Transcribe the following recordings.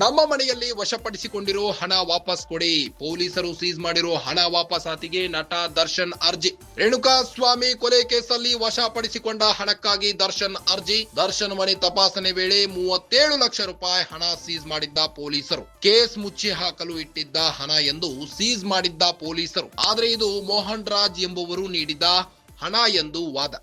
ನಮ್ಮ ಮನೆಯಲ್ಲಿ ವಶಪಡಿಸಿಕೊಂಡಿರೋ ಹಣ ವಾಪಸ್ ಕೊಡಿ. ಪೊಲೀಸರು ಸೀಸ್ ಮಾಡಿರೋ ಹಣ ವಾಪಸಾತಿಗೆ ನಟ ದರ್ಶನ್ ಅರ್ಜಿ. ರೇಣುಕಾಸ್ವಾಮಿ ಕೊಲೆ ಕೇಸಲ್ಲಿ ವಶಪಡಿಸಿಕೊಂಡ ಹಣಕ್ಕಾಗಿ ದರ್ಶನ್ ಅರ್ಜಿ. ದರ್ಶನ್ ಮನೆ ತಪಾಸಣೆ ವೇಳೆ 37 ಲಕ್ಷ ರೂಪಾಯಿ ಹಣ ಸೀಸ್ ಮಾಡಿದ್ದ ಪೊಲೀಸರು. ಕೇಸ್ ಮುಚ್ಚಿ ಹಾಕಲು ಇಟ್ಟಿದ್ದ ಹಣ ಎಂದು ಸೀಸ್ ಮಾಡಿದ್ದ ಪೊಲೀಸರು. ಆದರೆ ಇದು ಮೋಹನ್ ರಾಜ್ ಎಂಬುವರು ನೀಡಿದ ಹಣ ಎಂದು ವಾದ.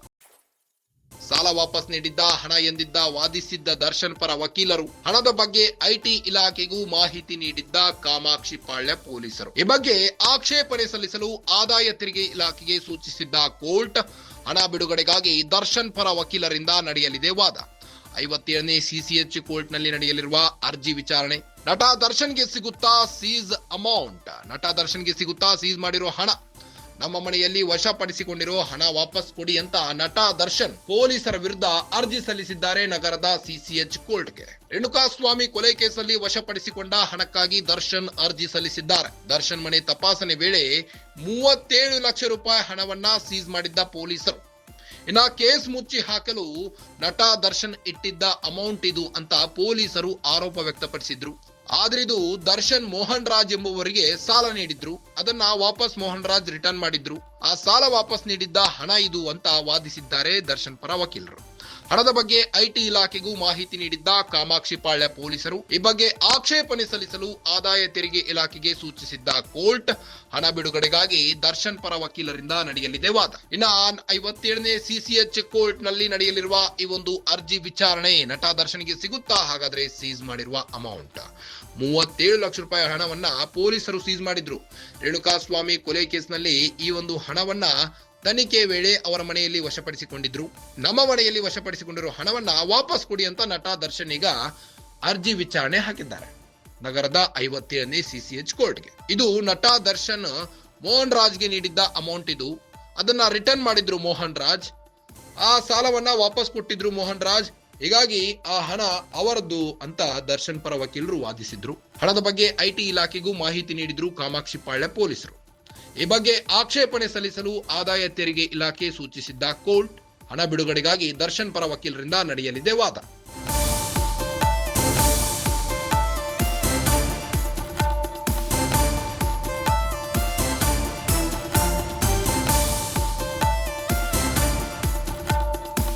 ಸಾಲ ವಾಪಸ್ ನೀಡಿದ್ದ ಹಣ ಎಂದಿದ್ದ ವಾದಿಸಿದ್ದ ದರ್ಶನ್ ಪರ ವಕೀಲರು. ಹಣದ ಬಗ್ಗೆ ಐಟಿ ಇಲಾಖೆಗೂ ಮಾಹಿತಿ ನೀಡಿದ್ದ ಕಾಮಾಕ್ಷಿ ಪಾಳ್ಯ ಪೊಲೀಸರು. ಈ ಬಗ್ಗೆ ಆಕ್ಷೇಪಣೆ ಸಲ್ಲಿಸಲು ಆದಾಯ ತೆರಿಗೆ ಇಲಾಖೆಗೆ ಸೂಚಿಸಿದ್ದ ಕೋರ್ಟ್. ಹಣ ಬಿಡುಗಡೆಗಾಗಿ ದರ್ಶನ್ ಪರ ವಕೀಲರಿಂದ ನಡೆಯಲಿದೆ ವಾದ. 57ನೇ ಸಿಸಿಎಚ್ ಕೋರ್ಟ್ನಲ್ಲಿ ನಡೆಯಲಿರುವ ಅರ್ಜಿ ವಿಚಾರಣೆ. ನಟ ದರ್ಶನ್ಗೆ ಸಿಗುತ್ತಾ ಸೀಸ್ ಅಮೌಂಟ್? ನಟ ದರ್ಶನ್ಗೆ ಸಿಗುತ್ತಾ ಸೀಸ್ ಮಾಡಿರೋ ಹಣ? ನಮ್ಮ ಮನೆಯಲ್ಲಿ ವಶಪಡಿಸಿಕೊಂಡಿರೋ ಹಣ ವಾಪಸ್ ಕೊಡಿ ಅಂತ ನಟ ದರ್ಶನ್ ಪೊಲೀಸರ ವಿರುದ್ಧ ಅರ್ಜಿ ಸಲ್ಲಿಸಿದ್ದಾರೆ ನಗರದ ಸಿಸಿಎಚ್ ಕೋರ್ಟ್ಗೆ. ರೇಣುಕಾಸ್ವಾಮಿ ಕೊಲೆ ಕೇಸಲ್ಲಿ ವಶಪಡಿಸಿಕೊಂಡ ಹಣಕ್ಕಾಗಿ ದರ್ಶನ್ ಅರ್ಜಿ ಸಲ್ಲಿಸಿದ್ದಾರೆ. ದರ್ಶನ್ ಮನೆ ತಪಾಸಣೆ ವೇಳೆ 37 ಲಕ್ಷ ರೂಪಾಯಿ ಹಣವನ್ನ ಸೀಸ್ ಮಾಡಿದ್ದ ಪೊಲೀಸರು. ಇನ್ನ ಕೇಸ್ ಮುಚ್ಚಿ ಹಾಕಲು ನಟ ದರ್ಶನ್ ಇಟ್ಟಿದ್ದ ಅಮೌಂಟ್ ಇದು ಅಂತ ಪೊಲೀಸರು ಆರೋಪ ವ್ಯಕ್ತಪಡಿಸಿದ್ರು. ಆದ್ರೆ ಇದು ದರ್ಶನ್ ಮೋಹನ್ ರಾಜ್ ಎಂಬುವರಿಗೆ ಸಾಲ ನೀಡಿದ್ರು. ಅದನ್ನ ವಾಪಸ್ ಮೋಹನ್ ರಾಜ್ ರಿಟರ್ನ್ ಮಾಡಿದ್ರು. ಆ ಸಾಲ ವಾಪಸ್ ನೀಡಿದ್ದ ಹಣ ಇದು ಅಂತ ವಾದಿಸಿದ್ದಾರೆ ದರ್ಶನ್ ಪರ ವಕೀಲರು. ಹಣದ ಬಗ್ಗೆ ಐಟಿ ಇಲಾಖೆಗೂ ಮಾಹಿತಿ ನೀಡಿದ್ದ ಕಾಮಾಕ್ಷಿ ಪಾಳ್ಯ ಪೊಲೀಸರು. ಈ ಬಗ್ಗೆ ಆಕ್ಷೇಪಣೆ ಸಲ್ಲಿಸಲು ಆದಾಯ ತೆರಿಗೆ ಇಲಾಖೆಗೆ ಸೂಚಿಸಿದ್ದ ಕೋರ್ಟ್. ಹಣ ಬಿಡುಗಡೆಗಾಗಿ ದರ್ಶನ್ ಪರ ವಕೀಲರಿಂದ ನಡೆಯಲಿದೆ ವಾದ. ಇನ್ನ 57ನೇ ಸಿಸಿಎಚ್ ಕೋರ್ಟ್ ನಲ್ಲಿ ನಡೆಯಲಿರುವ ಈ ಒಂದು ಅರ್ಜಿ ವಿಚಾರಣೆ. ನಟ ದರ್ಶನ್ಗೆ ಸಿಗುತ್ತಾ ಹಾಗಾದ್ರೆ ಸೀಸ್ ಮಾಡಿರುವ ಅಮೌಂಟ್? 37 ಲಕ್ಷ ರೂಪಾಯಿ ಹಣವನ್ನ ಪೊಲೀಸರು ಸೀಸ್ ಮಾಡಿದ್ರು. ರೇಣುಕಾಸ್ವಾಮಿ ಕೊಲೆ ಕೇಸ್ನಲ್ಲಿ ಈ ಒಂದು ಹಣವನ್ನ ತನಿಖೆ ವೇಳೆ ಅವರ ಮನೆಯಲ್ಲಿ ವಶಪಡಿಸಿಕೊಂಡಿದ್ರು. ನಮ್ಮ ಮನೆಯಲ್ಲಿ ವಶಪಡಿಸಿಕೊಂಡಿರುವ ಹಣವನ್ನ ವಾಪಸ್ ಕೊಡಿ ಅಂತ ನಟ ದರ್ಶನ್ ಈಗ ಅರ್ಜಿ ವಿಚಾರಣೆ ಹಾಕಿದ್ದಾರೆ ನಗರದ 57ನೇ ಸಿಸಿಎಚ್ ಕೋರ್ಟ್ಗೆ. ಇದು ನಟ ದರ್ಶನ್ ಮೋಹನ್ ರಾಜ್ಗೆ ನೀಡಿದ್ದ ಅಮೌಂಟ್ ಇದು. ಅದನ್ನ ರಿಟರ್ನ್ ಮಾಡಿದ್ರು ಮೋಹನ್ ರಾಜ್. ಆ ಸಾಲವನ್ನ ವಾಪಸ್ ಕೊಟ್ಟಿದ್ರು ಮೋಹನ್ ರಾಜ್. ಹೀಗಾಗಿ ಆ ಹಣ ಅವರದ್ದು ಅಂತ ದರ್ಶನ್ ಪರ ವಕೀಲರು ವಾದಿಸಿದ್ರು. ಹಣದ ಬಗ್ಗೆ ಐಟಿ ಇಲಾಖೆಗೂ ಮಾಹಿತಿ ನೀಡಿದ್ರು ಕಾಮಾಕ್ಷಿ ಪಾಳ್ಯ ಪೊಲೀಸರು. ಈ ಬಗ್ಗೆ ಆಕ್ಷೇಪಣೆ ಸಲ್ಲಿಸಲು ಆದಾಯ ತೆರಿಗೆ ಇಲಾಖೆ ಸೂಚಿಸಿದ್ದ ಕೋರ್ಟ್. ಹಣ ಬಿಡುಗಡೆಗಾಗಿ ದರ್ಶನ್ ಪರ ವಕೀಲರಿಂದ ನಡೆಯಲಿದೆ ವಾದ.